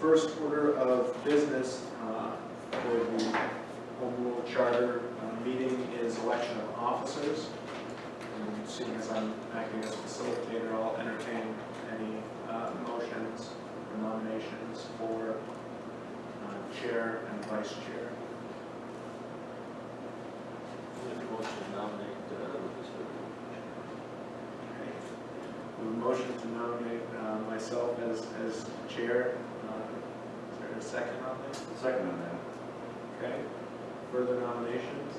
first order of business for the Home Rule Charter meeting is election of officers. And seeing as I'm acting as facilitator, I'll entertain any motions or nominations for chair and vice chair. Motion to nominate A motion to nominate myself as chair. Is there a second on this? Second on that. Okay. Further nominations?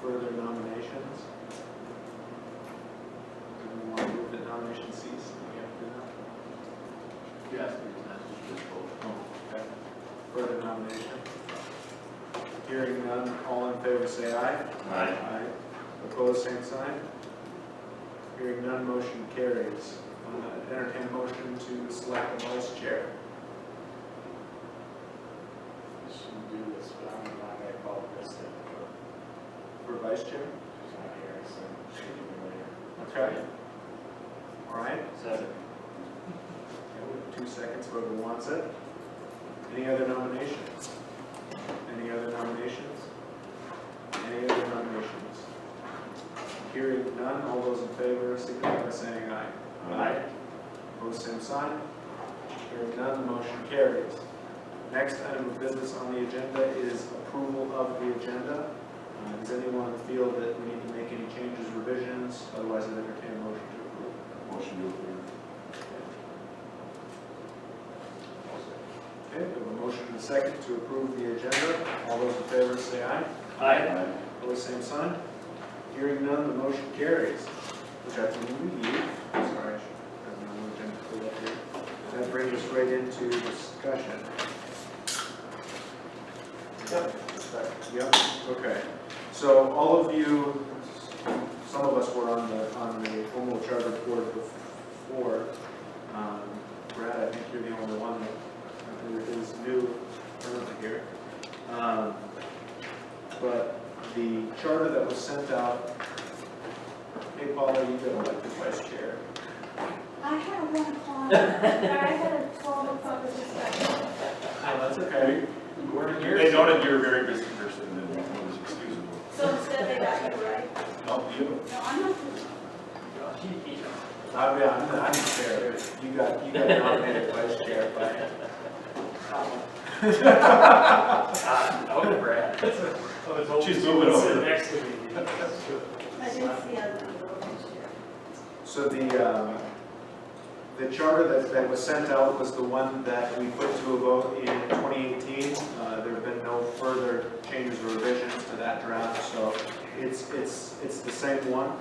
Further nominations? Do we want to move that nomination cease? Do we have to do that? Yes, just vote. Oh, okay. Further nomination? Hearing none, all in favor say aye. Aye. Aye. Opposed, same sign. Hearing none, motion carries. Entertain a motion to select a vice chair. Shouldn't do this, but I'm not going to call this thing For vice chair? she's not here, so she can be later. Okay. All right. Second. Okay, we have 2 seconds, whoever wants it. Any other nominations? Any other nominations? Any other nominations? Hearing none, all those in favor signify by saying aye. Aye. Opposed, same sign. Hearing none, the motion carries. Next item of business on the agenda is approval of the agenda. Does anyone feel that we need to make any changes, revisions? Otherwise, I'd entertain a motion to approve. Motion to approve. Okay, we have a motion and a second to approve the agenda. All those in favor say aye. Aye. Opposed, same sign. Hearing none, the motion carries. Which I believe, sorry, I should have my agenda pulled up here. That brings us right into discussion. Yep. Yep, okay. So all of you, some of us were on the Home Rule Charter Board before. Brad, I think you're the only one that is new currently here. But the charter that was sent out, hey Paula, you got elected vice chair. I had 1 o'clock, I had a 12 o'clock discussion. Oh, that's okay. They noted you're a very busy person and it was excusable. So instead they got you right. No, you. No, I'm not. I'm fair. You got nominated vice chair by. Okay, Brad. She's moving over. Next to me. I didn't see other next year. So the charter that was sent out was the one that we put to a vote in 2018. There have been no further changes or revisions to that draft, so it's the same one.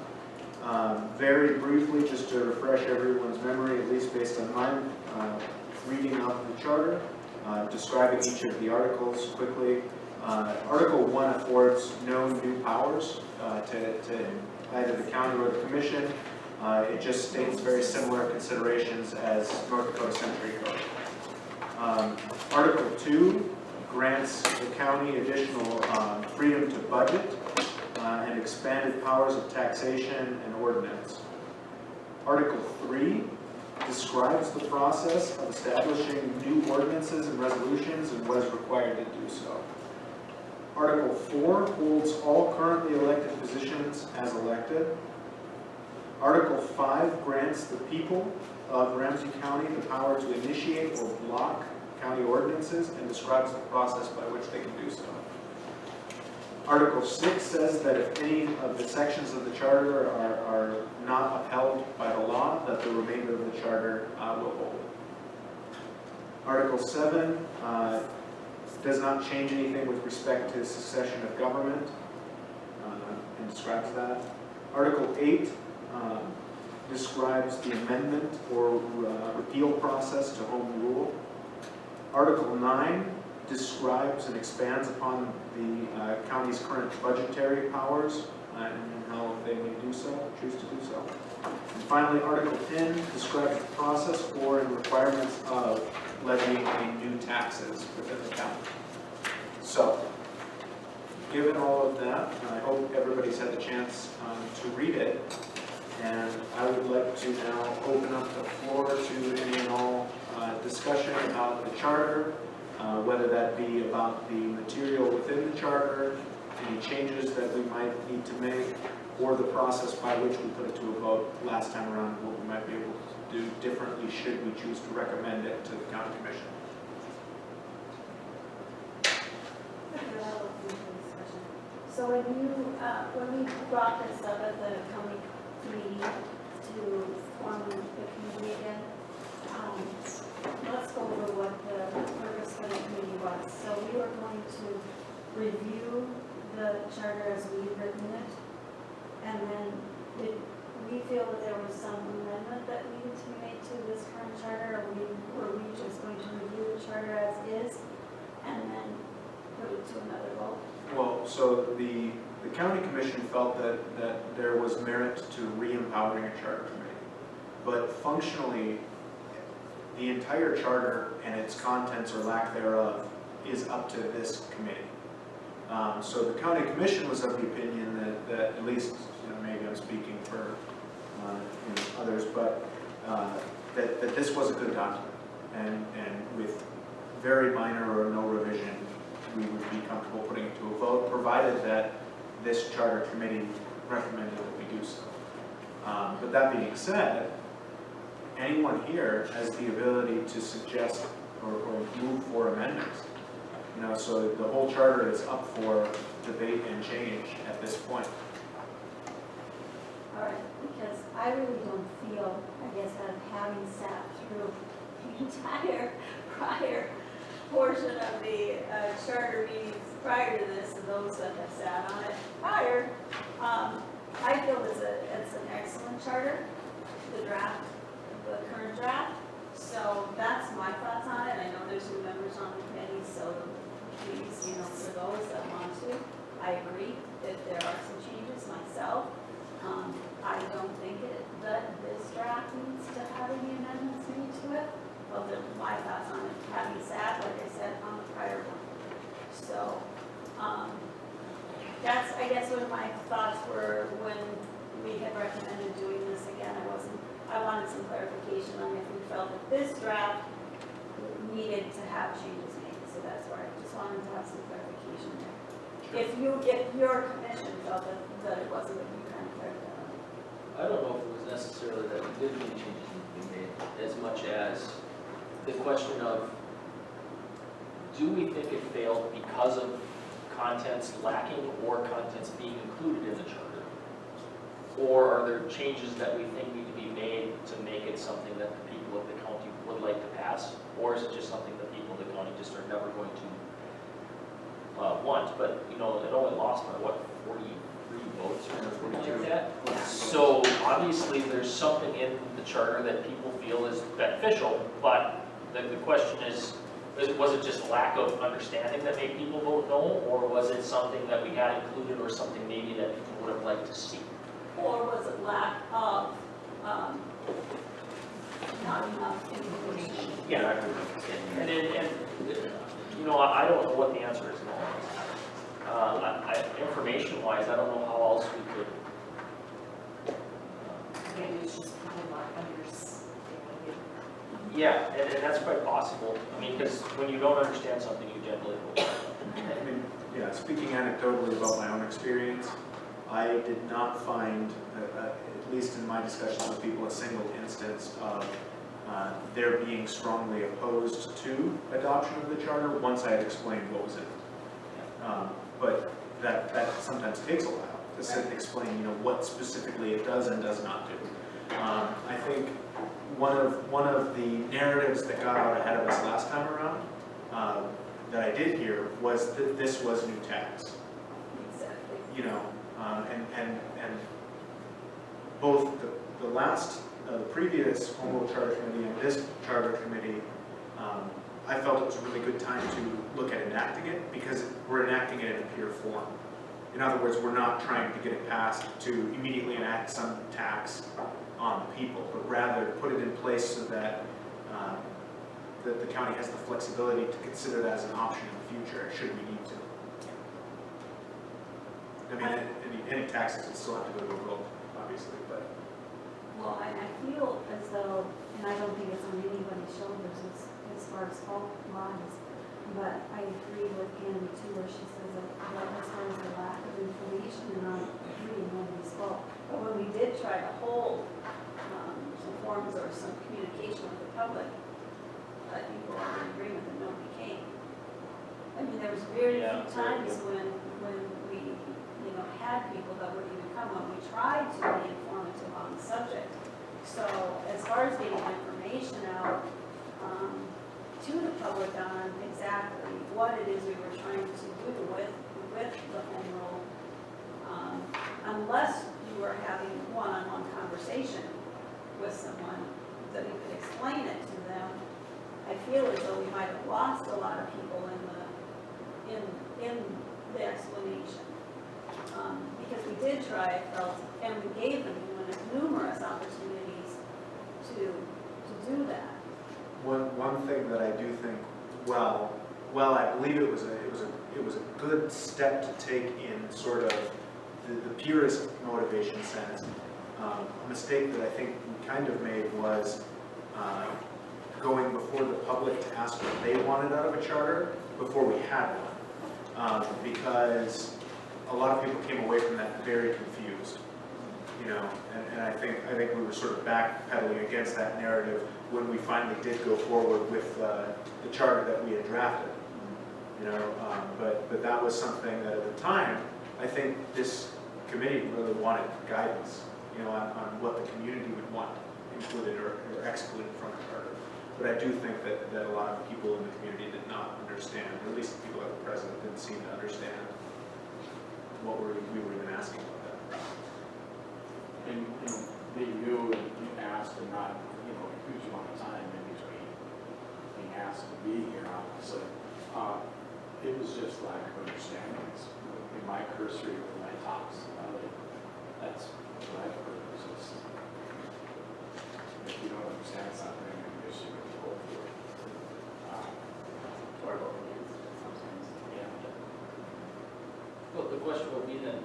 Very briefly, just to refresh everyone's memory, at least based on my reading of the charter, describing each of the articles quickly. Article 1 affords no new powers to either the county or the commission. It just states very similar considerations as North Dakota Century Code. Article 2 grants the county additional freedom to budget and expanded powers of taxation and ordinance. Article 3 describes the process of establishing new ordinances and resolutions and what is required to do so. Article 4 holds all currently elected positions as elected. Article 5 grants the people of Ramsey County the power to initiate or block county ordinances and describes the process by which they can do so. Article 6 says that if any of the sections of the charter are not upheld by the law, that the remainder of the charter will hold. Article 7 does not change anything with respect to succession of government and describes that. Article 8 describes the amendment or repeal process to home rule. Article 9 describes and expands upon the county's current budgetary powers and how they may do so, choose to do so. And finally, Article 10 describes the process for and requirements of levying any new taxes within the county. So, given all of that, I hope everybody's had the chance to read it. And I would like to now open up the floor to any and all discussion about the charter, whether that be about the material within the charter, any changes that we might need to make, or the process by which we put it to a vote last time around, what we might be able to do differently should we choose to recommend it to the county commission. So when we brought this up at the county meeting to form the committee again, let's go over what the purpose for the committee was. So we were going to review the charter as we've written it, and then did we feel that there was some amendment that needed to be made to this current charter, or were we just going to review the charter as is and then put it to another vote? Well, so the county commission felt that there was merit to re-empowering a charter committee. But functionally, the entire charter and its contents or lack thereof is up to this committee. So the county commission was of the opinion that at least, maybe I'm speaking for others, but that this was a good document. And with very minor or no revision, we would be comfortable putting it to a vote, provided that this charter committee recommended that we do so. But that being said, anyone here has the ability to suggest or move for amendments. So the whole charter is up for debate and change at this point. All right, because I really don't feel, I guess, that having sat through the entire prior portion of the charter meetings prior to this, and those that have sat on it prior, I feel it's an excellent charter, the draft, the current draft. So that's my thoughts on it. I know there's new members on the committee, so please, for those that want to, I agree that there are some changes myself. I don't think that this draft needs to have any amendments made to it. Well, my thoughts on it, having sat, like I said, on the prior one. So, that's, I guess, what my thoughts were when we had recommended doing this again. I wanted some clarification on if we felt that this draft needed to have changes made. So that's why I just wanted to have some clarification there. If your commission felt that it wasn't, that you kind of cleared that up. I don't know if it was necessarily that we did need changes to be made, as much as the question of, do we think it failed because of contents lacking or contents being included in the charter? Or are there changes that we think need to be made to make it something that the people of the county would like to pass? Or is it just something that people of the county just are never going to want? But, it only lost by, 43 votes or 42 like that? So obviously there's something in the charter that people feel is beneficial, but the question is, was it just lack of understanding that made people vote no, or was it something that we had included, or something maybe that people would have liked to see? Or was it lack of, not enough information? Yeah. And I don't know what the answer is. Information-wise, I don't know how else we could. Maybe it's just people not understanding. Yeah, and that's quite possible. I mean, because when you don't understand something, you generally vote. Speaking anecdotally about my own experience, I did not find, at least in my discussions with people, a single instance of their being strongly opposed to adoption of the charter once I had explained what was in it. But that sometimes takes a while to sit and explain, what specifically it does and does not do. I think one of the narratives that got out ahead of us last time around that I did hear was that this was new tax. Exactly. And both the previous Home Rule Charter Committee and this Charter Committee, I felt it was a really good time to look at enacting it because we're enacting it in a pure form. In other words, we're not trying to get it passed to immediately enact some tax on the people, but rather put it in place so that that the county has the flexibility to consider that as an option in the future, should we need to. I mean, any taxes would still have to go to a vote, obviously, but. Well, and I feel as though and I don't think it's on anybody's shoulders as far as fault lines. But I agree with Annie too, where she says that as far as the lack of information, and I'm reading nobody's fault. But when we did try to hold some forums or some communication with the public, I think we're all in agreement that nobody came. I mean, there was very Yeah, few times when we, had people that would even come when we tried to be informative on the subject. So as far as getting information out to the public on exactly what it is we were trying to do with the home rule, unless you were having one-on-one conversation with someone that we could explain it to them, I feel as though we might have lost a lot of people in the explanation. Because we did try, I felt, and we gave them numerous opportunities to do that. One thing that I do think, well, I believe it was a good step to take in sort of the purest motivation sense. A mistake that I think we kind of made was going before the public to ask what they wanted out of a charter before we had one, because a lot of people came away from that very confused, and I think we were sort of backpedaling against that narrative when we finally did go forward with the charter that we had drafted, but that was something that at the time, I think this committee really wanted guidance, on what the community would want included or excluded from the charter. But I do think that a lot of people in the community did not understand, or at least the people that were present didn't seem to understand what we were even asking about that. And, being new and you asked and not, a huge amount of time in between being asked to be here, obviously. It was just lack of understanding. In my cursory with my talks about it, that's what I've heard. Is just, if you don't understand something, I guess you would go for it. Or vote against it sometimes. Yeah. Well, the question will be then,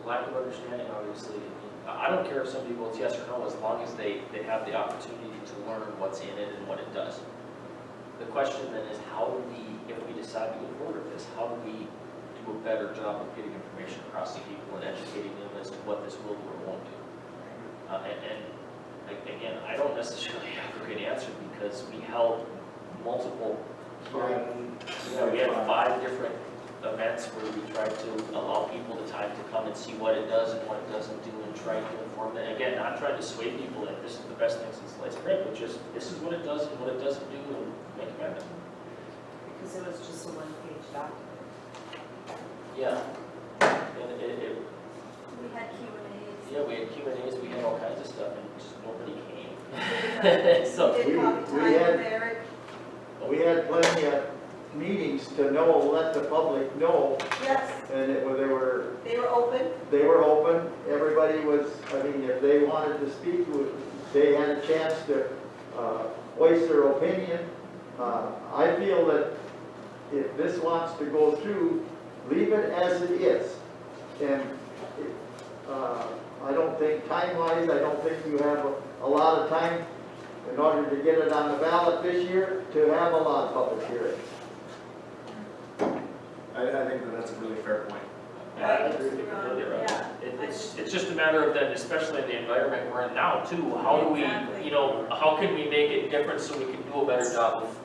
lack of understanding, obviously. I don't care if somebody votes yes or no, as long as they have the opportunity to learn what's in it and what it does. The question then is, how do we, if we decide to go forward with this, how do we do a better job of getting information across to people and educating them as to what this will or won't do? And again, I don't necessarily have a great answer because we held multiple, we had 5 different events where we tried to allow people the time to come and see what it does and what it doesn't do and try to inform them. Again, not trying to sway people that this is the best thing since sliced bread, but just this is what it does and what it doesn't do and make amendments. Because it was just a one-page document. Yeah. And We had Q&As. yeah, we had Q&As, we had all kinds of stuff and just nobody came. So, We did coffee time with Eric. We had plenty of meetings to let the public know, Yes, and they were they were open. everybody was, if they wanted to speak, they had a chance to voice their opinion. I feel that if this wants to go through, leave it as it is. And I don't think time-wise, I don't think you have a lot of time in order to get it on the ballot this year to have a lot of public hearings. I think that's a really fair point. yeah, I agree with you completely, right? Yeah. It's just a matter of then, especially in the environment we're in now too, how do we, Exactly. how can we make it different so we can do a better job of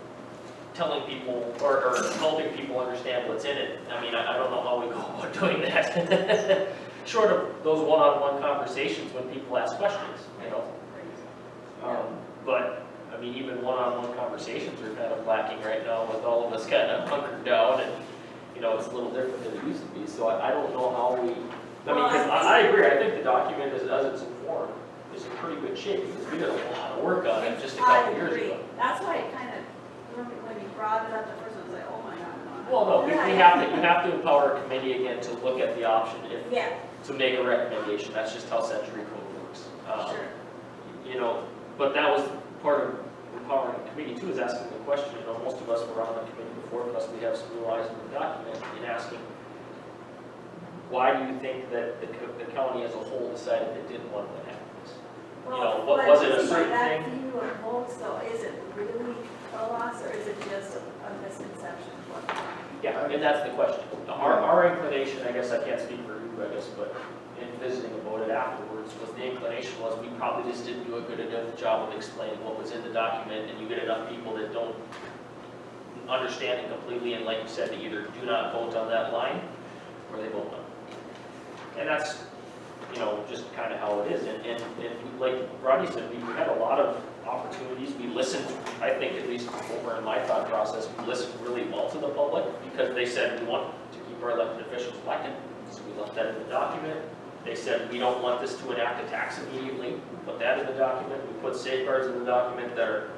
telling people or helping people understand what's in it? I don't know how we go about doing that. Short of those one-on-one conversations when people ask questions, But, even one-on-one conversations are kind of lacking right now with all of us kind of hunkered down and, it's a little different than it used to be. So I don't know how we, because I agree, I think the document as it's informed is in pretty good shape because we did a lot of work on it just a couple years ago. That's why it kind of, when you brought it up the first one, I was like, oh my God, no. Well, no, you have to empower a committee again to look at the option Yeah, to make a recommendation. That's just how Century Code works. sure. But that was part of empowering the committee too, is asking the question, most of us were on the committee before, plus we have some real eyes in the document, and asking, why do you think that the county as a whole decided it didn't want to happen this? what was it a certain That thing? view of votes though, is it really a loss or is it just a misconception? Yeah, and that's the question. Our inclination, I guess I can't speak for you, I guess, but in visiting about it afterwards, was the inclination was we probably just didn't do a good enough job of explaining what was in the document, and you get enough people that don't understand it completely, and like you said, they either do not vote on that line, or they vote on it. And that's, just kind of how it is. And like Rodney said, we had a lot of opportunities. We listened, I think, at least over in my thought process, we listened really well to the public because they said we want to keep our elected officials elected. So we left that in the document. They said we don't want this to enact a tax immediately. We put that in the document. We put safeguards in the document that are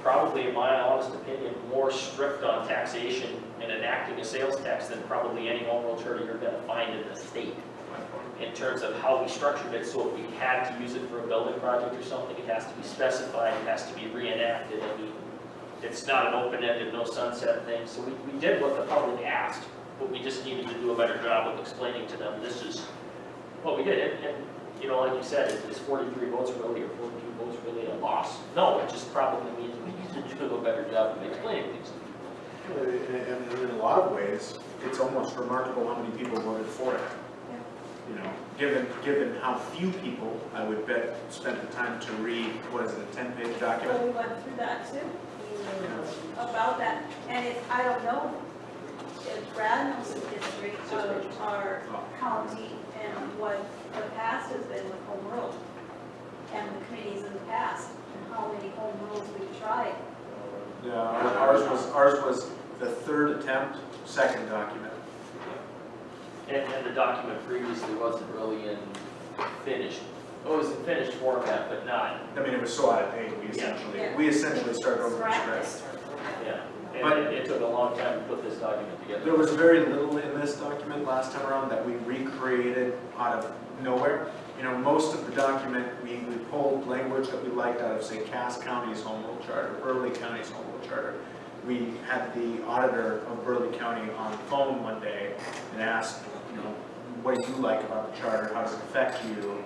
probably, in my honest opinion, more strict on taxation and enacting a sales tax than probably any home rule charter you're going to find in the state. In terms of how we structured it, so if we had to use it for a building project or something, it has to be specified, it has to be reenacted. I mean, it's not an open-ended, no sunset thing. So we did what the public asked, but we just needed to do a better job of explaining to them this is what we did. And like you said, is 43 votes really or 42 votes really a loss? No, it just probably means we need to do a better job of explaining things to people. And in a lot of ways, it's almost remarkable how many people voted for it. Given how few people, I would bet, spent the time to read, what is it, a 10-page So document? we went through that too, about that, and I don't know if Brad knows the history of our county and what the past has been with home rule and the committees in the past, and how many home rules we've tried. Ours was the third attempt, second document. And the document previously wasn't really in finished, it was in finished format, but not, I mean, it was so out of date, we essentially started over from scratch. yeah. And But- it took a long time to put this document together. There was very little in this document last time around that we recreated out of nowhere. Most of the document, we pulled language that we liked out of, say, Cass County's home rule charter, Burley County's home rule charter. We had the auditor of Burley County on the phone one day and asked, what do you like about the charter? How does it affect you?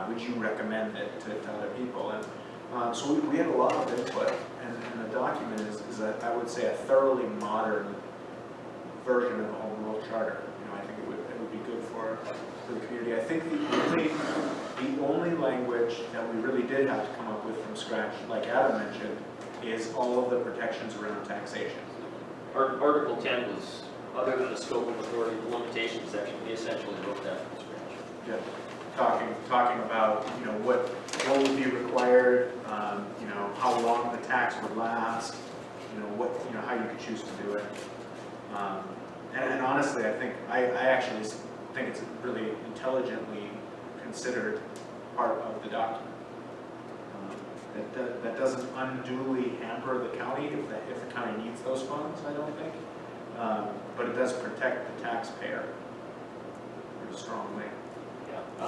Would you recommend it to other people? And so we had a lot of input, and the document is I would say, a thoroughly modern version of a home rule charter. I think it would be good for the community. I think the only language that we really did have to come up with from scratch, like Adam mentioned, is all of the protections around taxation. Article 10 was, other than the scope of authority, the limitation section, we essentially wrote that from scratch. Yeah. Talking about, what would be required, how long the tax would last, how you could choose to do it. And honestly, I actually think it's a really intelligently considered part of the document. That doesn't unduly hamper the county if the county needs those funds, I don't think. But it does protect the taxpayer pretty strongly. Yeah, I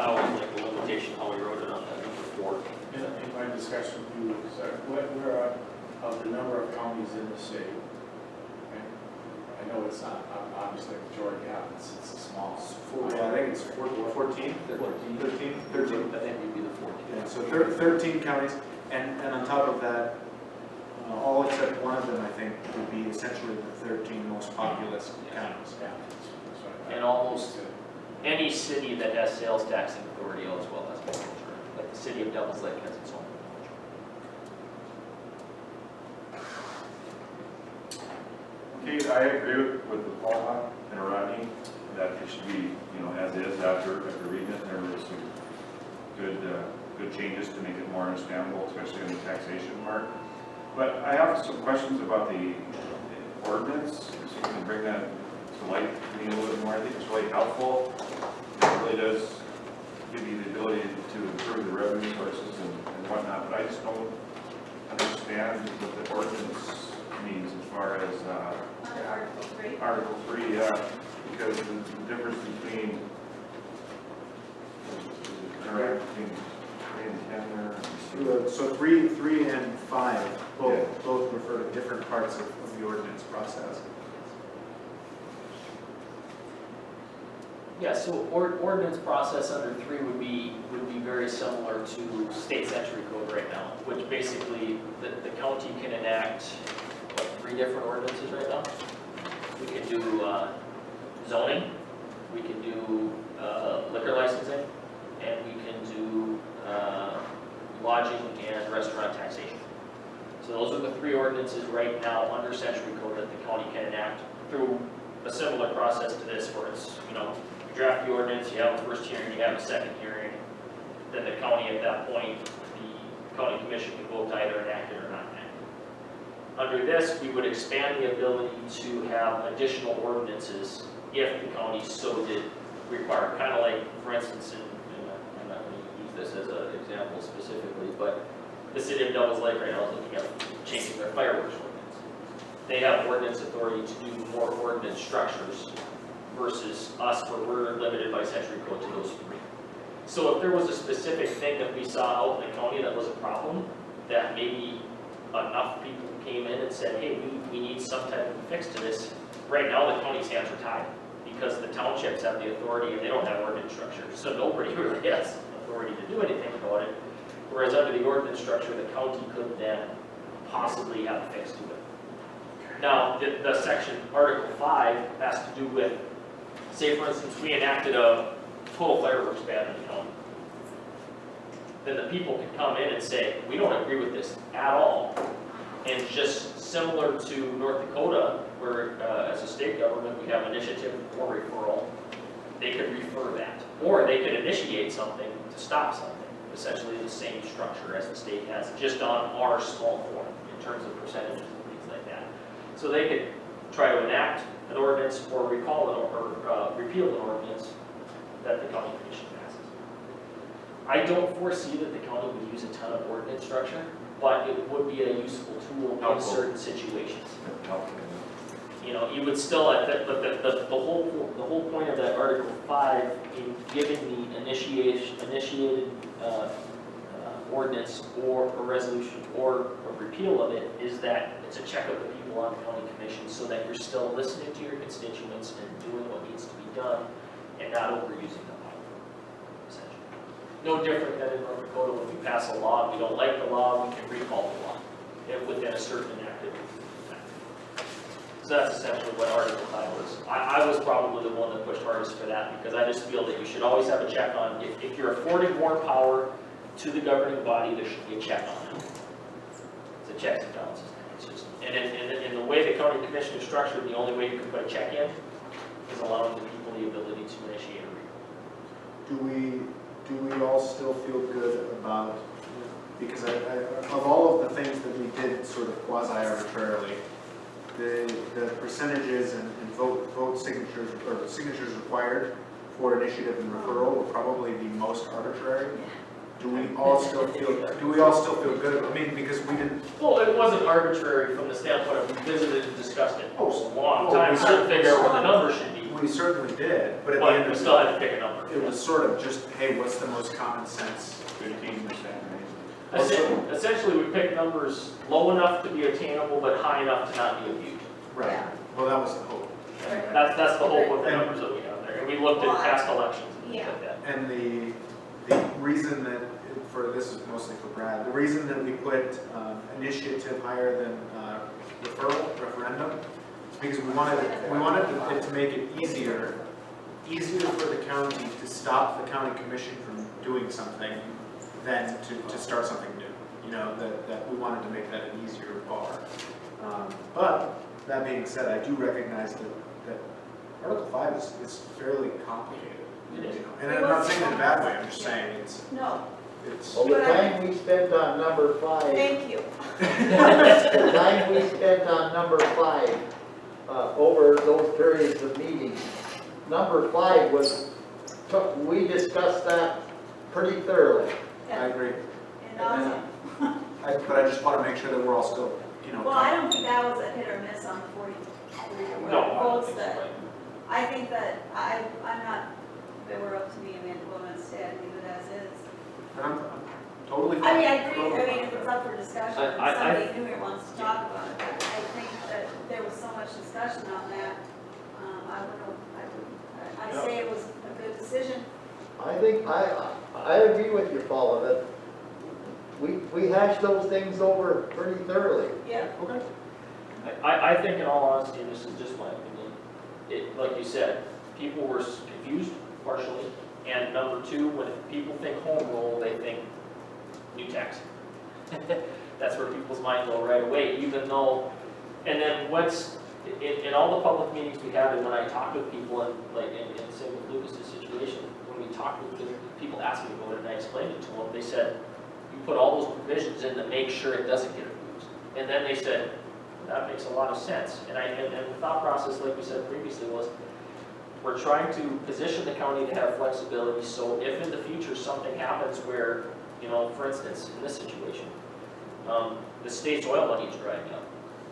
always like the limitation, how we wrote it on that number 4. In my discussion with you, we're of the number of counties in the city. Okay? I know it's not obviously a majority of it's a small. Yeah, I think it's 14, 13. I think we'd be the 14. Yeah, so 13 counties, and on top of that, all except one of them, I think, would be essentially the 13 most populous counties. Yeah, that's what I And almost any city that has sales taxing authority as well as home rule charter. Like the city of Devils Lake has its own home rule charter. Okay, I agree with Paul and Rodney that it should be, as is after reading it. There were some good changes to make it more understandable, especially in the taxation part. But I have some questions about the ordinance, so you can bring that to light to me a little bit more. I think it's really helpful. It really does give you the ability to improve the revenue sources and whatnot, but I just don't understand what the ordinance means as far as Under Article 3. Article 3, because the difference between between 3 and 10 there. So 3 and 5 both refer to different parts of the ordinance process. Yeah, so ordinance process under 3 would be very similar to state century code right now, which basically the county can enact, what, 3 different ordinances right now? We can do zoning, we can do liquor licensing, and we can do lodging and restaurant taxation. So those are the 3 ordinances right now under century code that the county can enact through a similar process to this, where it's, you know, you draft the ordinance, you have a first hearing, you have a second hearing, then the county at that point, the county commission can vote to either enact it or not enact it. Under this, we would expand the ability to have additional ordinances if the county so did require, kind of like, for instance, I'm not going to use this as an example specifically, but the city of Devils Lake right now is looking at changing their fireworks ordinance. They have ordinance authority to do more ordinance structures versus us, where we're limited by century code to those 3. So if there was a specific thing that we saw out in the county that was a problem, that maybe enough people came in and said, hey, we need some type of fix to this, right now the county's hands are tied, because the townships have the authority and they don't have ordinance structure, so nobody really has authority to do anything about it. Whereas under the ordinance structure, the county could then possibly have a fix to it. Now, the section, Article 5, has to do with, say for instance, we enacted a total fireworks ban in the county. Then the people could come in and say, we don't agree with this at all. And just similar to North Dakota, where as a state government, we have initiative or referral, they could refer that. Or they could initiate something to stop something. Essentially the same structure as the state has, just on our small form in terms of percentages and things like that. So they could try to enact an ordinance or recall it or repeal an ordinance that the county commission passes. I don't foresee that the county would use a ton of ordinance structure, but it would be a useful tool in certain situations. You know, you would still, but the whole point of that Article 5 in giving the initiated ordinance or a resolution or a repeal of it is that it's a check of the people on the county commission, so that you're still listening to your constituents and doing what needs to be done and not overusing the power, essentially. No different than in North Dakota when we pass a law, we don't like the law, we can recall the law within a certain enacted time. So that's essentially what Article 5 was. I was probably the one that pushed hardest for that, because I just feel that you should always have a check on, if you're affording more power to the governing body, there should be a check on it. It's a checks and balances. It's just, and in the way the county commission is structured, the only way you can put a check in is allowing the people the ability to initiate a recall. Do we all still feel good about, because of all of the things that we did sort of quasi-arbitrarily, the percentages and vote signatures, or signatures required for initiative and referral were probably the most arbitrary. Do we all still feel good? I mean, because we didn't. Well, it wasn't arbitrary from the standpoint of we visited and discussed it for a long time, trying to figure out what the number should be. We certainly did, but at the But end we of still had to pick a number. it was sort of just, hey, what's the most common sense? 15%, Essentially, we picked numbers low enough to be attainable, but high enough to not be abused. Right. Yeah. Well, that was the hope. That's the hope of the numbers that we have there. And we looked at past elections and things Yeah. like that. And the reason that, this is mostly for Brad, the reason that we put initiative higher than referendum, is because we wanted it to make it easier for the county to stop the county commission from doing something than to start something new. You know, that we wanted to make that an easier bar. But that being said, I do recognize that Article 5 is fairly complicated. It is. You know? And I'm not saying it in a bad way, I'm just saying No, it's Well, the time we spent on number 5, thank you. the time we spent on number 5, over those periods of meetings, number 5 we discussed that pretty thoroughly. I agree. And also, But I just want to make sure that we're all still, you know. well, I don't think that was a hit or miss on the 43 No, I don't votes think that, so. I think that I'm not, if it were up to me, I'm going to stay, I'd leave it as is. I'm totally. I mean, I agree, I mean, if it's up for discussion, and I- somebody new here wants to talk about it, but I think that there was so much discussion on that, I would I say it was a good decision. I think, I agree with you, Paula, that we hashed those things over pretty thoroughly. Yeah. Okay. I think in all honesty, and this is just my opinion, like you said, people were confused partially, and number two, when people think home rule, they think new tax. That's where people's minds go right away, even though, and then in all the public meetings we have, and when I talk with people, and like, and same with Lucas's situation, when we talk with people ask me about it, and I explained it to them, they said, you put all those provisions in to make sure it doesn't get abused. And then they said, that makes a lot of sense. And the thought process, like we said previously, was we're trying to position the county to have flexibility, so if in the future something happens where, you know, for instance, in this situation, the state's oil money is drying up,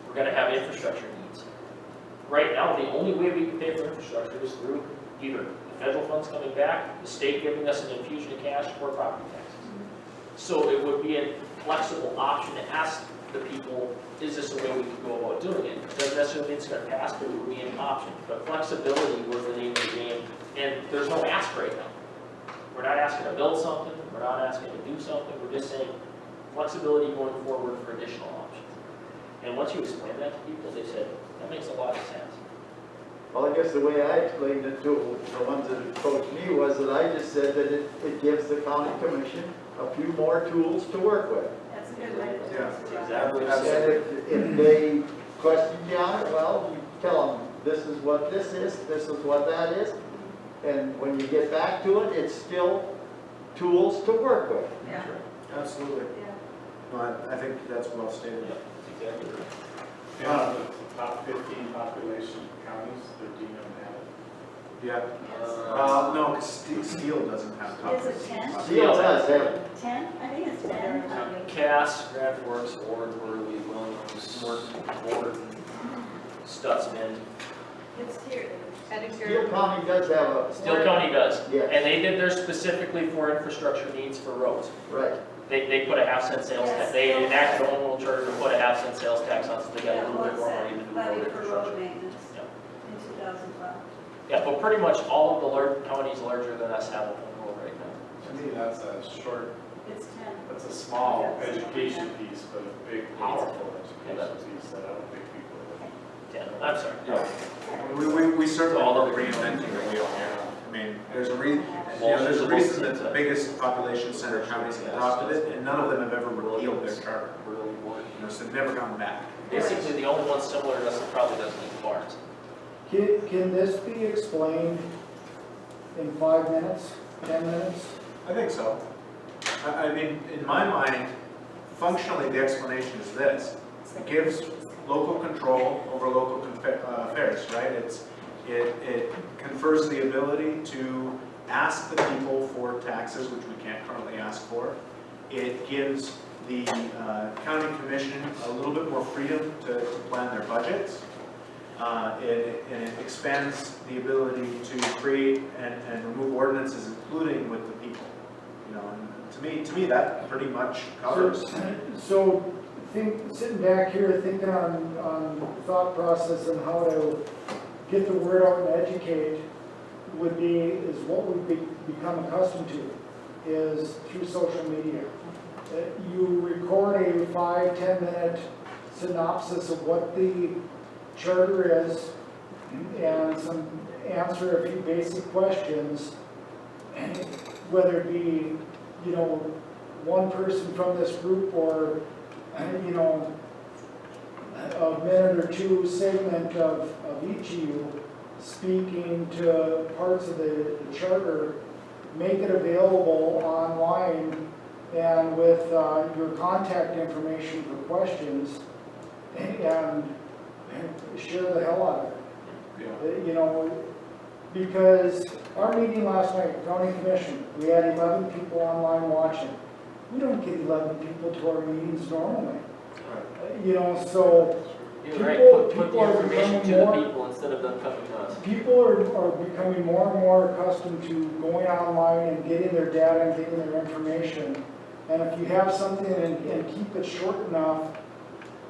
we're gonna have infrastructure needs. Right now, the only way we can pay for infrastructure is through either the federal funds coming back, the state giving us an infusion of cash, or property taxes. So it would be a flexible option to ask the people, is this a way we can go about doing it? It doesn't necessarily mean it's going to pass, but it would be an option. But flexibility was the name of the game, and there's no ask right now. We're not asking to build something, we're not asking to do something, we're just saying flexibility going forward for additional options. And once you explain that to people, they said, that makes a lot of sense. Well, I guess the way I explained it to the ones that approached me was that I just said that it gives the county commission a few more tools to work with. That's a good way to do Yeah. it. Exactly. And if they question you on it, well, you tell them, this is what this is what that is. And when you get back to it, it's still tools to work with. Yeah, Absolutely. yeah. No, I think that's well stated. Yeah, exactly right. Yeah, the top 15 population counties, 13 of them have it. Yeah. Yes. No, because Steele doesn't have top. Is it 10? Steel does have 10? I think it's 10. Cass, Grand Forks, Ord, Worley, Williams, Morton, Stutzman. It's here. Steel County does have a, Steele County does. Yes. And they did theirs specifically for infrastructure needs for roads. right. They put a half-cent sales tax, they enacted a home rule charter to put a half-cent sales tax on, so they got a little bit more money to do road Levy for road infrastructure. maintenance Yeah. in 2012. Yeah, but pretty much all of the large counties larger than us have a home rule right now. To me, that's a short, It's 10. that's a small education piece, but a big, powerful Yeah. education piece that I don't think people. I'm sorry. We certainly are reinventing the wheel here. I mean, there's a reason that the biggest population center counties have adopted it, and none of them have ever repealed their charter. You know, so they've never gone back. Basically, the only one similar to us that probably doesn't need Florence. Can this be explained in 5 minutes, 10 minutes? I think so. I mean, in my mind, functionally, the explanation is this. It gives local control over local affairs, right? It confers the ability to ask the people for taxes, which we can't currently ask for. It gives the county commission a little bit more freedom to plan their budgets. And it expands the ability to create and remove ordinances, including with the people. You know, and to me, that pretty much covers. So sitting back here thinking on thought process and how to get the word out and educate is what we've become accustomed to, is through social media. You record a 5-10 minute synopsis of what the charter is and answer a few basic questions, whether it be, you know, one person from this group or, you know, a minute or two segment of each of you speaking to parts of the charter, make it available online and with your contact information for questions, and share the hell out of it. Yeah. You know, because our meeting last night, county commission, we had 11 people online watching. We don't get 11 people to our meetings normally. You know, so You're right, put the people are information to becoming the more- people instead of them coming to us. people are becoming more and more accustomed to going online and getting their data and getting their information. And if you have something and keep it short enough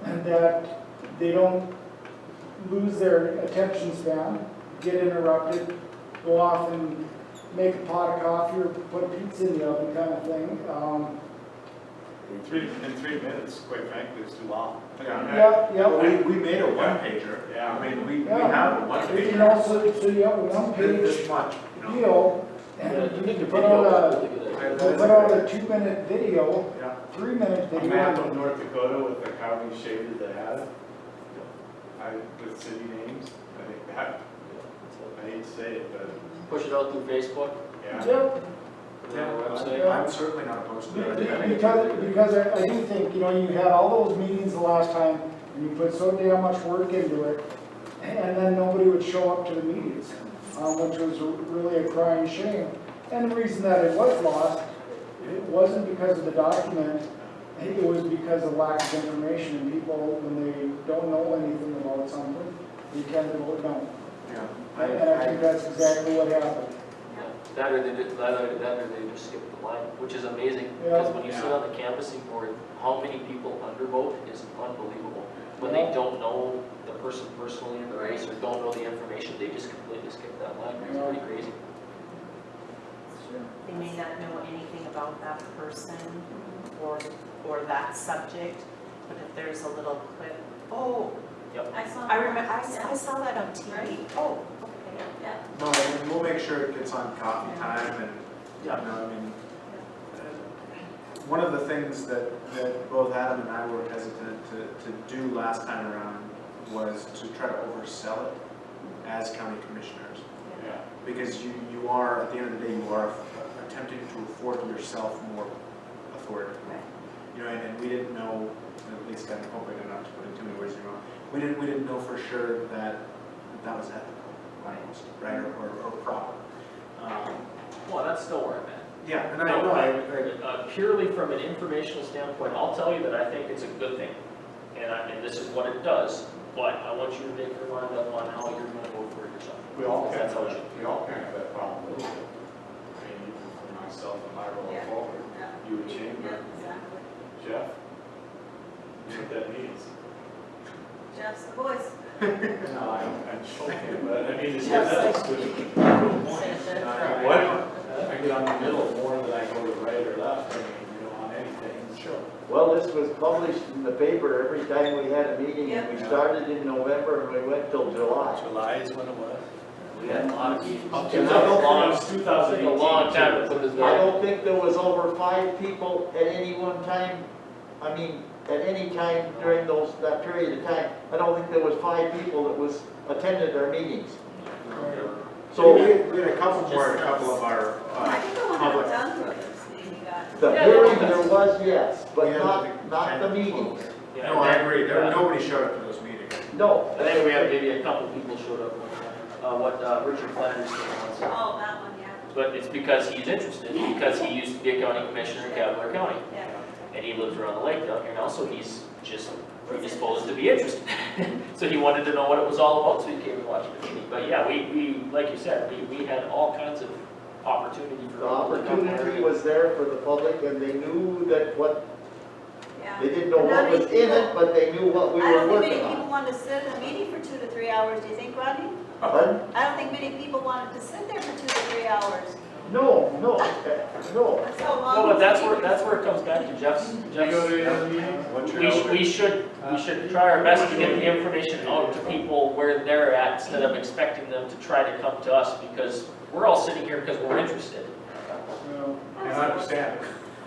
and that they don't lose their attention span, get interrupted, go off and make a pot of coffee or put a pizza in the oven kind of thing. In 3 minutes, quite frankly, it's too long. Yeah, We made a one pager. Yeah. I mean, we Yeah. have a one you pager. know, so you have a one-page This much, you know. deal, Yeah, I and think you the put video out is a, a really good idea. you put out a 2-minute video, Yeah. 3-minute A video. map of North Dakota with the county shaded that had it. With city names, I think that, I hate to say it, but, Push it out through Facebook, yeah. Yep. put it on our website. I'm certainly not opposed to it. I think Because I do think, you know, you had all those meetings the last time, and you put so damn much work into it, and then nobody would show up to the meetings, which was really a crying shame. And the reason that it was lost, it wasn't because of the document, it was because of lack of information, and people, when they don't know anything about something, they tend to vote no. Yeah. And I think that's exactly what happened. That or they just skip the line, which is amazing, because when you sit on the canvassing board, how many people undervote is unbelievable. When they don't know the person personally in the race or don't know the information, they just completely skip that line. It's pretty crazy. They may not know anything about that person or that subject, but if there's a little clip, oh, I saw. I remember, I Yeah. saw that on TV. Right. Oh, okay. Yeah. No, and we'll make sure it gets on coffee time and, you know, I mean, one of the things that both Adam and I were hesitant to do last time around was to try to oversell it as county commissioners. Yeah. Because you are, at the end of the day, you are attempting to afford yourself more authority. You know, and we didn't know, at least I'm hoping I'm not putting too many words in your mouth, we didn't know for sure that that was ethical, almost, right, or proper. Well, that's still where I'm at. Yeah, and I No, know, purely from an informational standpoint, I'll tell you that I think it's a good thing, and this is what it does, but I want you to make your mind up on how you're gonna vote for it yourself. We all Because kind that's how it should of, we all kind of have that problem a little bit. I mean, even for myself and my role Yeah. forward, Yeah. you would chamber, Yeah, exactly. Jeff, you know what that means. Jeff's the voice. No, I'm joking, but I mean, it's Jeff's that's like- good. What? What? I get on the middle more than I go to right or left, I mean, you know, on anything. Sure. Well, this was published in the paper every time we had a meeting, and we Yeah. started in November and we went till July. July is when it was. We had a lot of meetings. Up It to took a long, it was 2018. a long time to put this I down. don't think there was over 5 people at any one time, I mean, at any time during that period of time. I don't think there was 5 people that attended our meetings. so So we had a couple more, a couple of our I think the one that public. was done with this thing you got. the Yeah, hearing no, there was, yes, but Yeah, not the meetings. Yeah, No, I agree, yeah. nobody showed up to those meetings. No. I think we had maybe a couple people showed up one time. What Richard Flanders did once. Oh, that one, yeah, But it's because he's interested, because he used to be a county commissioner in Cavalier County. yeah. And he lives around the lake down here now, so he's just predisposed to be interested. So he wanted to know what it was all about, so he came and watched the meeting. But yeah, we like you said, we had all kinds of opportunity for The people to come opportunity there. was there for the public, and they knew that Yeah. they didn't know But not what was many in it, people- but they knew what we I were don't think working many people on. wanted to sit in a meeting for 2 to 3 hours, do you think, Rodney? Pardon? I don't think many people wanted to sit there for 2 to 3 hours. No. That's how long. Well, but that's the meeting where it comes back to Jeff's. You go to any meetings? What's your We should try our best to get the information out to people where they're at instead of expecting them to try to come to us, because we're all sitting here because we're interested. And understand.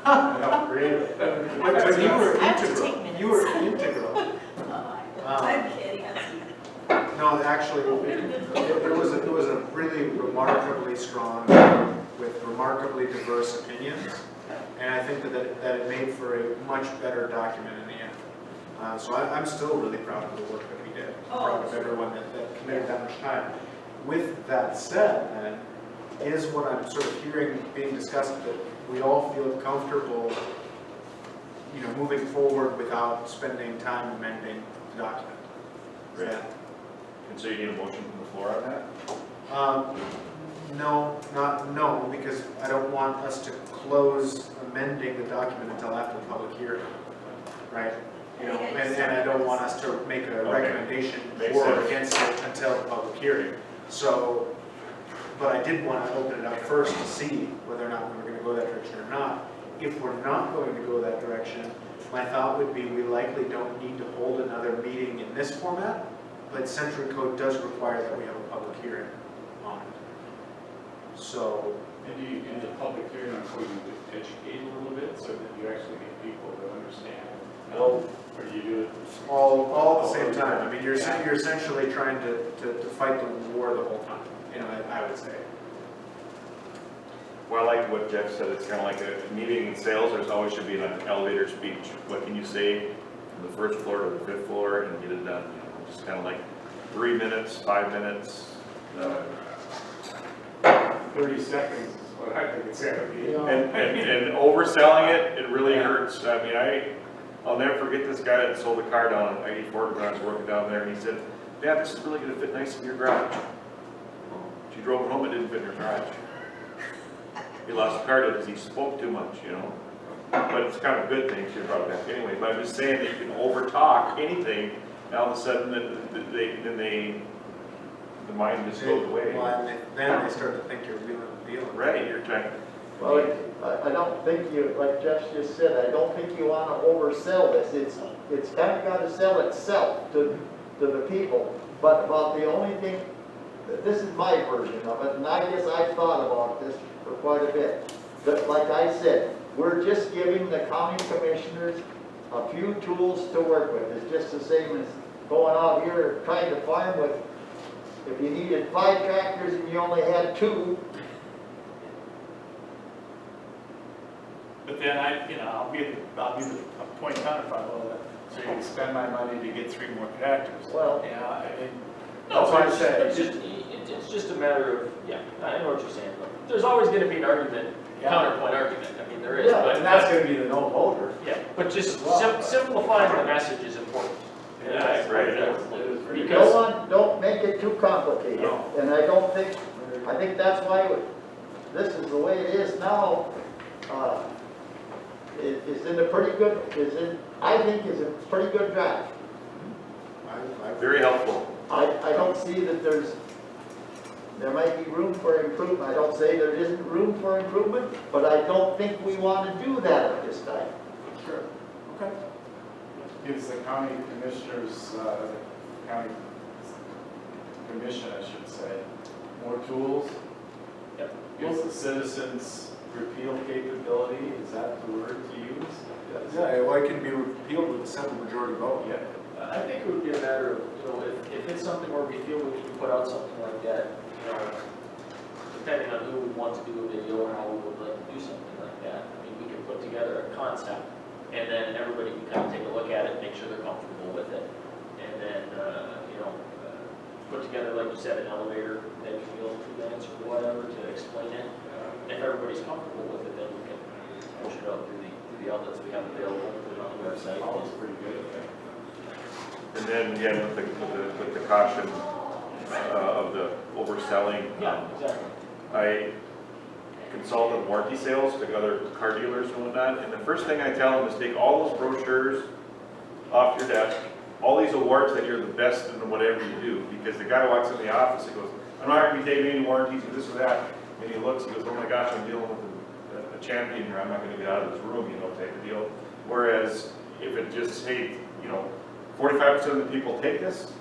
How creative. But you were I have to take integral, minutes. you were integral. I'm kidding, No, actually, it was a really remarkably strong, with remarkably diverse opinions, and I think that it made for a much better document in the end. So I'm still really proud of the work that we did, proud of everyone that committed that much time. With that said, then, is what I'm sort of hearing being discussed, that we all feel comfortable, you know, moving forward without spending time amending the document. Right. And so you need a motion from the floor on that? No, because I don't want us to close amending the document until after the public hearing, right? You know, and I don't want us to make a recommendation Makes for or sense. against it until the public hearing. So but I did want to open it up first to see whether or not we were going to go that direction or not. If we're not going to go that direction, my thought would be we likely don't need to hold another meeting in this format, but Century Code does require that we have a public hearing on it. So, And do you do the public hearing on where you educate a little bit so that you actually get people to understand? Well, Or do you do it? all at the same time. I mean, you're essentially trying to fight the war the whole time, you know, I would say. Well, I like what Jeff said, it's kind of like a meeting in sales, there's always should be an elevator speech. What can you say from the first floor to the fifth floor and get it done? You know, just kind of like 3 minutes, 5 minutes. 30 seconds is what I think it's gonna be. And overselling it, it really hurts. I mean, I'll never forget this guy that sold a car down on 84 when I was working down there, and he said, "Dad, this is really gonna fit nice in your garage." She drove it home, it didn't fit in her garage. He lost the car because he spoke too much, you know. But it's kind of a good thing, she brought it back anyway. But I'm just saying that you can overtalk anything, and all of a sudden, the mind just goes away. Well, and then they start to think you're wheeling and dealing. Right, you're trying. Well, I don't think you, like Jeff just said, I don't think you want to oversell this. It's kind of got to sell itself to the people. But about the only thing, this is my version of it, and I guess I've thought about this for quite a bit. But like I said, we're just giving the county commissioners a few tools to work with. It's just the same as going out here trying to farm with, if you needed 5 tractors and you only had 2, But then I'll be the point counterpart, well, so you can spend my money to get 3 more tractors. Well- Yeah, I mean, No, that's what I say. it's just a matter of, yeah, I know what you're saying, but there's always gonna be an argument, Yeah. counterpoint argument, I mean, there is, Yeah, but. And that's gonna be the no voter. Yeah, but just Well- simplifying the message is important. Yeah, That's right. It is very Because- don't make it too complicated. No. And I think that's why this is the way it is now. It's in a pretty good, I think is a pretty good draft. Very helpful. I don't see that there might be room for improvement. I don't say there isn't room for improvement, but I don't think we want to do that at this time. Sure, okay. Gives the county commissioners, county commission, I should say, more tools. Yep. Gives the citizens repeal capability, is that the word to use? Yeah, well, it can be repealed with a simple majority vote. Yeah. I think it would be a matter of, if it's something where we feel we can put out something like that, depending on who would want to do a video or how we would like to do something like that, I mean, we can put together a concept, and then everybody can kind of take a look at it, make sure they're comfortable with it, and then, put together, like you said, an elevator, maybe 2 minutes or whatever to explain it. If everybody's comfortable with it, then we can push it out through the outlets we have available, put it on the website. Always pretty good, And then again, with the caution of the overselling. Yeah, exactly. I consult on warranty sales to other car dealers and whatnot, and the first thing I tell them is take all those brochures off your desk, all these awards that you're the best in whatever you do, because the guy walks in the office and goes, "I'm not going to be taking any warranties or this or that," and he looks, he goes, "Oh my gosh, I'm dealing with a champion here, I'm not going to get out of this room," type of deal. Whereas if it just, hey, 45% of the people take this,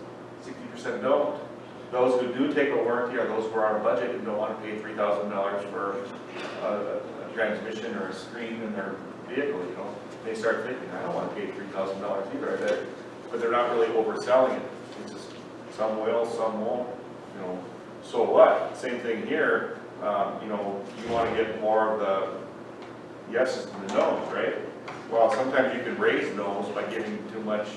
60% don't. Those who do take a warranty are those who are on a budget and don't want to pay $3,000 for a transmission or a screen in their vehicle, They start thinking, I don't want to pay $3,000 either, I bet. But they're not really overselling it. It's just, some will, some won't, So what? Same thing here, you want to get more of the yeses than the no's, right? Well, sometimes you can raise no's by giving too much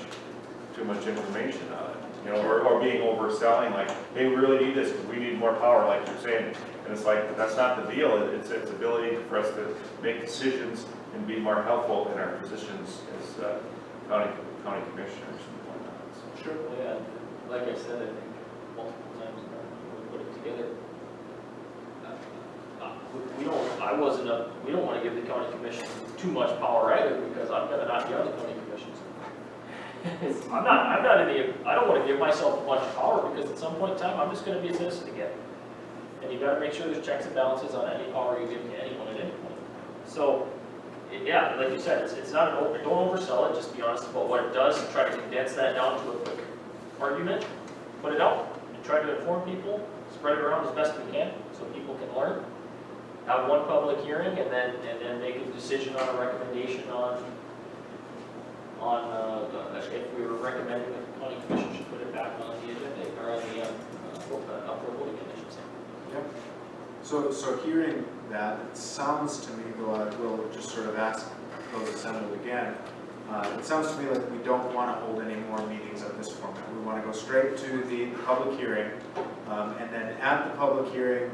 information on it, or being overselling, like, hey, we really need this because we need more power, like you're saying. And it's like, that's not the deal. It's ability for us to make decisions and be more helpful in our positions as county commissioners and whatnot. So. Sure. Well, yeah, like I said, I think multiple times when we put it together, we don't want to give the county commission too much power either, because I'm gonna not be on the county commissions. I don't want to give myself a bunch of power, because at some point in time, I'm just gonna be a citizen again. And you gotta make sure there's checks and balances on any power you give to anyone at any point. So, yeah, like you said, it's not an open, don't oversell it, just be honest about what it does, and try to condense that down to a quick argument, put it out, and try to inform people, spread it around as best we can, so people can learn. Have one public hearing, and then make a decision on a recommendation on, if we were recommending that the county commission should put it back on the agenda, or on the, upward voting commission. Yep. So hearing that, it sounds to me, though I will just sort of ask those assembled again, it sounds to me like we don't want to hold any more meetings of this format. We want to go straight to the public hearing, and then at the public hearing,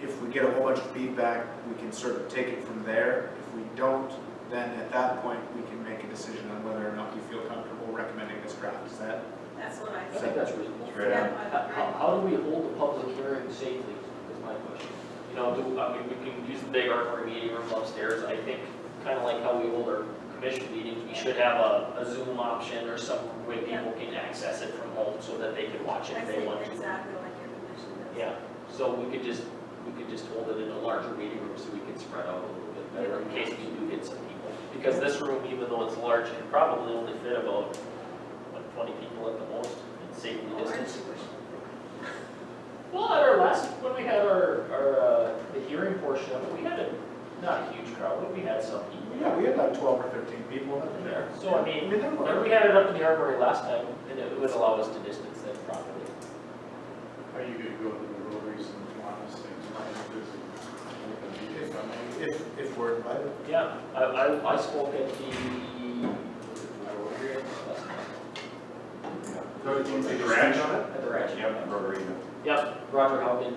if we get a whole bunch of feedback, we can sort of take it from there. If we don't, then at that point, we can make a decision on whether or not we feel comfortable recommending this draft. Is that? That's what I I think said. that's reasonable. Right. Yeah, How do we hold the public hearing safely, is my question. You know, we can use the big armory meeting room upstairs. I think, kind of like how we hold our commission meetings, we should have a Zoom option or some way people can access it from home so that they can watch it I if they think want to. exactly like your commission does. Yeah, so we could just hold it in a larger meeting room so we can spread out a little bit better in case we do get some people. Because this room, even though it's large, can probably only fit about, 20 people at the most, and safely Oh, aren't distance. you wishing? Well, at our last, when we had the hearing portion of it, we had not a huge crowd, but we had some people. Yeah, we had like 12 or 13 people up in there. there. So, I mean, there were. we had it up in the armory last time, and it would allow us to distance them properly. Are you gonna go to the Rotaries and Kiwanis things? If we're invited. Yeah, I spoke at the Rotary last night. So do you take a Ranch? speech on it? At the ranch. Yep, Rotary. Yep, Roger Houghton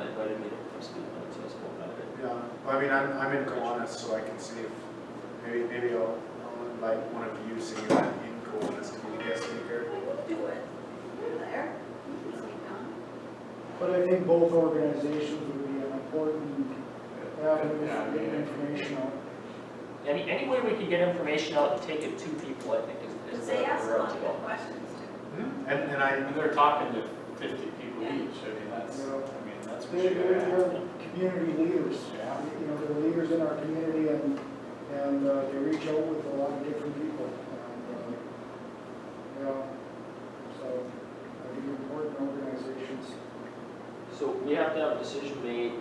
invited me to speak on it, so I spoke about it. Yeah, I mean, I'm in Kiwanis, so I can see if, maybe I'll invite one of you seeing that in Kiwanis to be the guest speaker. We will do it. You're there. You can speak on. But I think both organizations would be an important avenue for getting information out. Any way we can get information out and take it to people, I think is Because the they ask a route lot to of go. good questions too. And I, And they're talking to 50 people Yeah. each, I mean, that's what They're, you gotta have. they're community leaders. Yeah. You know, they're leaders in our community and they reach out with a lot of different people. And, yeah, so I think they're important organizations. So we have to have a decision made,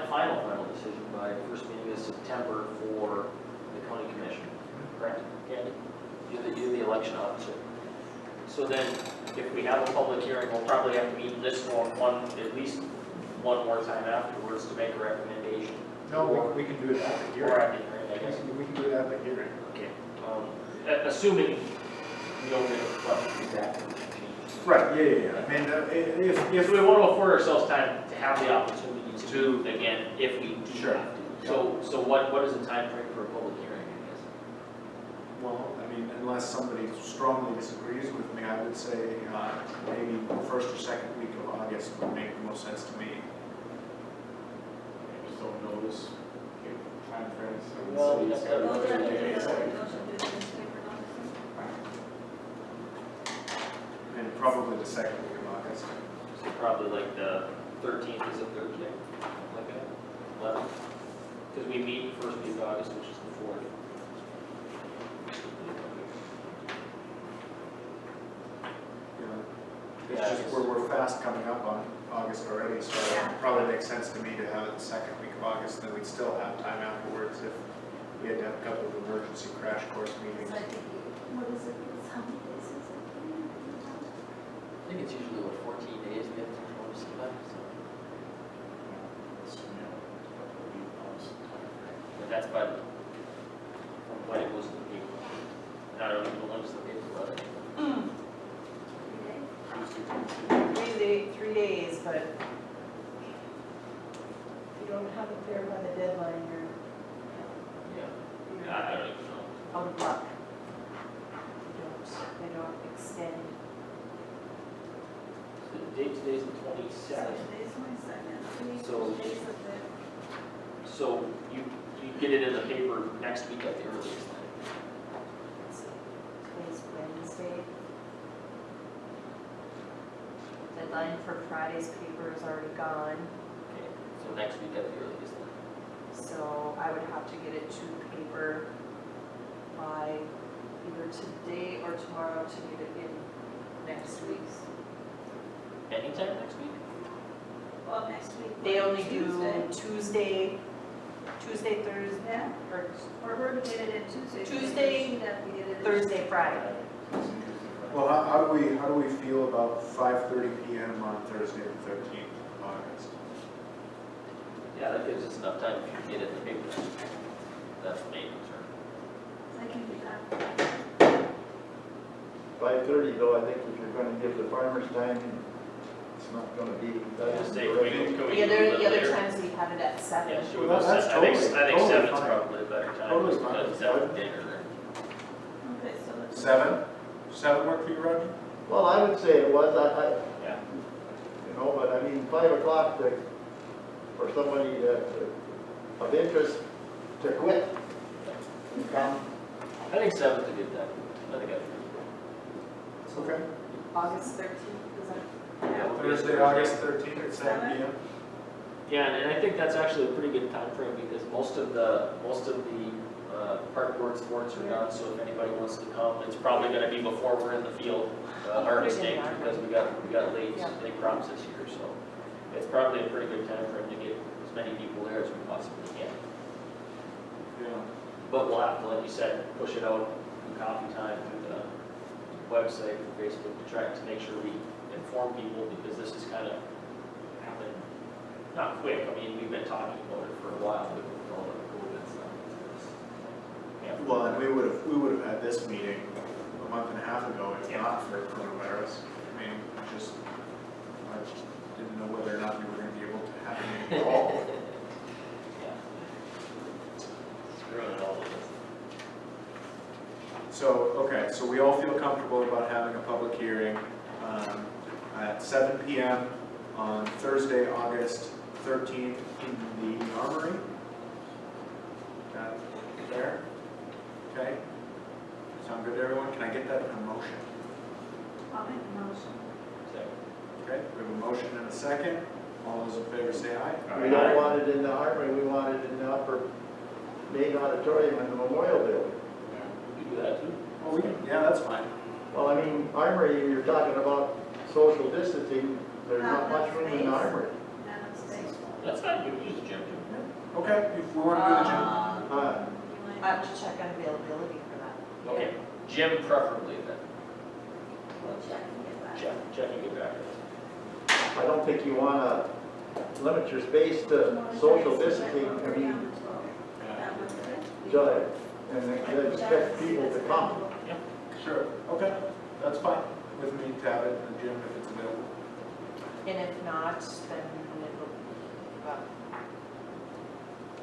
final decision by the first meeting of September for the county commission, correct, Candy? You're the election officer. So then, if we have a public hearing, we'll probably have to meet this one, at least one more time afterwards to make a recommendation. no, we can do it at the Or hearing. at the hearing, I guess. We can do it at the hearing. Okay. Assuming we don't get a bunch of feedback. Right, yeah. I mean, If we want to afford ourselves time to have the opportunity to, again, if we do Sure. have to. So what is the time frame for a public hearing, I guess? well, I mean, unless somebody strongly disagrees with me, I would say maybe the first or second week of August would make the most sense to me. Just don't notice, give timeframes. Well, So you that's just gotta gotta Those go are the, 30 days. those are the newspaper notices. And probably the second week of August. So probably like the 13th is a Thursday, something like that, 11th. Because we meet first week of August, which is the 4th. You know, Yeah, it's I just guess. we're fast coming up on August already, so Yeah. it probably makes sense to me to have it the second week of August, then we'd still have time afterwards if we had to have a couple of emergency crash course meetings. So I think what is it, how many days is it? I think it's usually, 14 days we have to notice that, so. So, you know, a couple of weeks, timeframe. But that's by, from when it goes to the paper. And I don't even know when it's the paper, but Tuesday? Tuesday, Wednesday. 3 days, but if you don't have it there by the deadline, you're yeah, I don't even know. out of luck. They don't extend. So the date today's the 22nd. Today's my second. So- Days of the, So you get it in the paper next week at the earliest then? Today's Wednesday. The deadline for Friday's paper is already gone, Okay, so next week at the earliest then. so I would have to get it to paper by either today or tomorrow to get it in next week's. Anytime next week? Well, next week. They only do Tuesday. Tuesday, Thursday, Yeah, or or we're to get it in Tuesday. Tuesday, She'd have to get it in. Thursday, Friday. Well, how do we feel about 5:30 PM on Thursday the 13th of August? Yeah, that gives us enough time if you can get it in the paper. That's the main concern. I can do that. 5:30 though, I think if you're gonna give the farmers time, it's not gonna be that. Just say, can we The do other, a little the other later? times we have it at 7. Yeah, should we Well, go that's I think totally 7's fine. probably a better time, Totally just fine. because it's after dinner then. Okay, so let's. 7? 7 work for you, Roger? Well, I would say it was, Yeah. you know, but I mean, 5 o'clock for somebody of interest to quit and come. I think 7's a good time. I think Okay. August 13th, is that? Thursday, August 13th at 7 PM. Yeah, and I think that's actually a pretty good time frame because most of the park board sports are done, so if anybody wants to come, it's probably gonna be before we're in the field harvesting because we got late crops this year, so it's probably a pretty good time frame to get as many people there as we possibly can. Yeah. But we'll have to, like you said, push it out through coffee time, through the website, through Facebook, to try to make sure we inform people, because this is kind of happening, not quick, I mean, we've been talking about it for a while, but with all the COVID stuff. Yeah. Well, and we would have had this meeting a month and a half ago if not for coronavirus. I mean, I didn't know whether or not we were going to be able to have a meeting at all. Yeah. Screwing it all with this. So, okay, so we all feel comfortable about having a public hearing at 7 PM on Thursday, August 13th in the Armory. That fair? Okay. Sound good to everyone? Can I get that in a motion? I'll make a motion. Okay, we have a motion and a second. All those in favor say aye. We don't want it in the Armory, we want it in the upper main auditorium in the Memorial Building. We can do that too. Oh, we can, yeah, that's fine. Well, I mean, Armory, you're talking about social distancing, there's not much room in the Armory. And it's space. That's fine, we can use the gym too. Okay, if we want to do the gym. I have to check on availability for that. Okay, gym preferably then. We'll check and get back. Check and get back. I don't think you wanna limit your space to social distancing, I mean, and then expect people to come. Sure, okay, that's fine with me to have it in the gym if it's available. And if not, then it'll,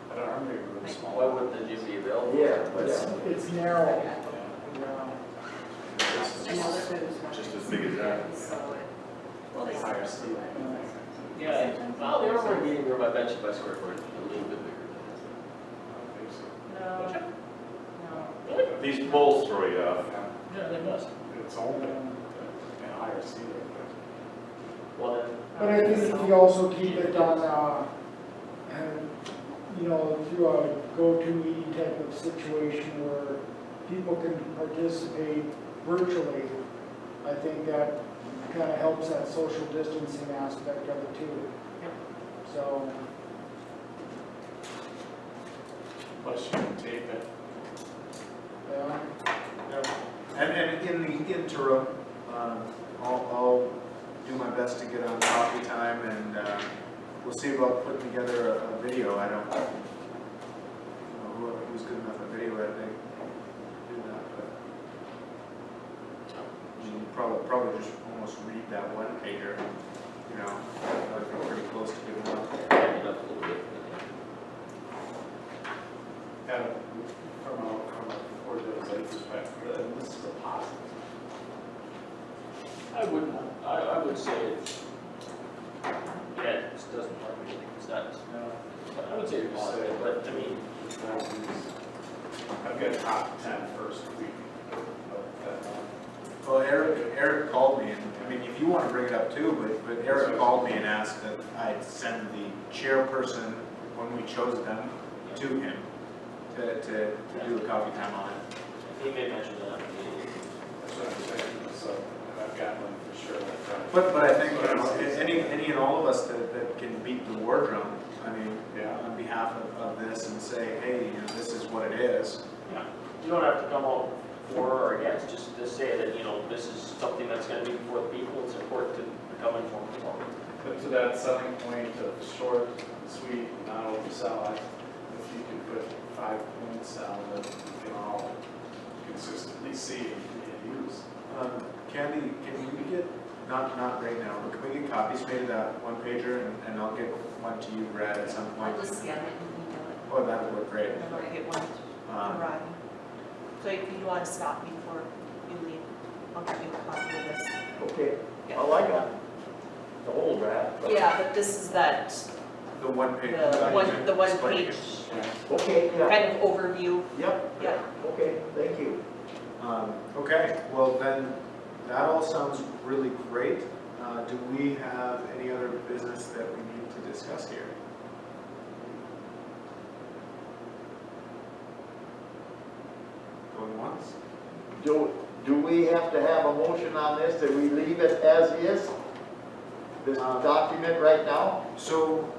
But our army room is small. Why wouldn't the gym be available? Yeah, It's narrow. Just as big as that. so it, Well, they Higher ceiling. Yeah, well, the Armory meeting room, I bet you by square footage is a little bit bigger no, than this. no. Really? These poles throw you off. Yeah, they must. It's open and higher ceiling. Well, then. But I think if you also keep it on, through a go-to-meeting type of situation where people can participate virtually, I think that kind of helps that social distancing aspect of it too. So, Plus you can tape it. yeah. And in the interim, I'll do my best to get on coffee time and we'll see about putting together a video. I don't know who's good enough at video editing to do that, but you can probably just almost read that one pager, I'd be pretty close to good enough. Tighten it up a little bit. And from a organizational perspective, this is a positive. I would say it's, it just doesn't harm anything, it's not, I would say it's positive, but I mean, I've got top 10 first week of that month. Well, Eric called me, and, I mean, if you want to bring it up too, but Eric called me and asked that I send the chairperson, when we chose them, to him to do a coffee time on it. He may mention that. That's what I'm saying, so I've got one for sure. But I think, you know, any and all of us that can beat the war drum, I mean, Yeah. on behalf of this and say, hey, you know, this is what it is. Yeah. You don't have to come out for or against, just to say that, you know, this is something that's gonna be before the people, it's important to become informed about. But to that selling point of short, sweet, not oversell, if you can put 5 points down that we can all consistently see and use. Candy, can we get, not right now, but can we get copies made of that one pager and I'll get one to you, Brad, at some point? I'll just scan it and email it, Oh, that would work great. and then I get one arriving. So if you want to stop me before you leave, I'll give you a copy of this. Okay, Yeah. well, I got the whole draft. but- Yeah, but this is that, The one page. the one Splitting page it. Okay, yeah, kind of overview. yep, Yeah. okay, thank you. Okay, well then, that all sounds really great. Do we have any other business that we need to discuss here? Going once? Do we have to have a motion on this, that we leave it as is? This document right now? So,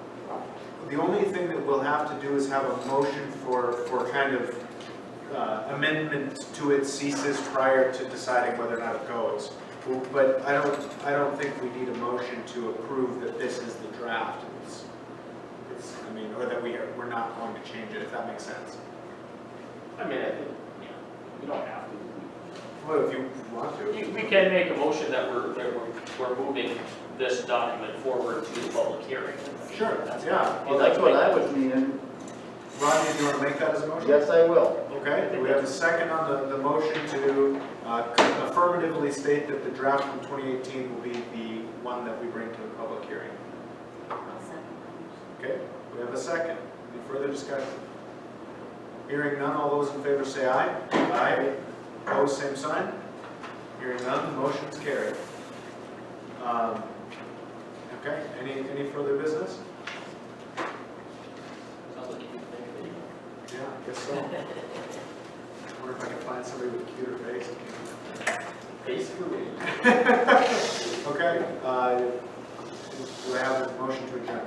the only thing that we'll have to do is have a motion for kind of amendment to it ceases prior to deciding whether or not it goes. But I don't think we need a motion to approve that this is the draft. I mean, or that we're not going to change it, if that makes sense. I mean, I think, yeah, we don't have to. Well, if you want to. We can make a motion that we're moving this document forward to the public hearing. Sure, That's yeah. Well, that's what I was meaning. Rodney, do you want to make that as a motion? Yes, I will. Okay, do we have a second on the motion to affirmatively state that the draft from 2018 will be the one that we bring to the public hearing? I'll second that. Okay, we have a second. Any further discussion? Hearing none, all those in favor say aye. Aye. Opposed, same sign. Hearing none, the motion is carried. Okay, any further business? Sounds like you can make a video. Yeah, I guess so. I wonder if I can find somebody with a cuter face. Basically, Okay, do I have a motion to adjourn?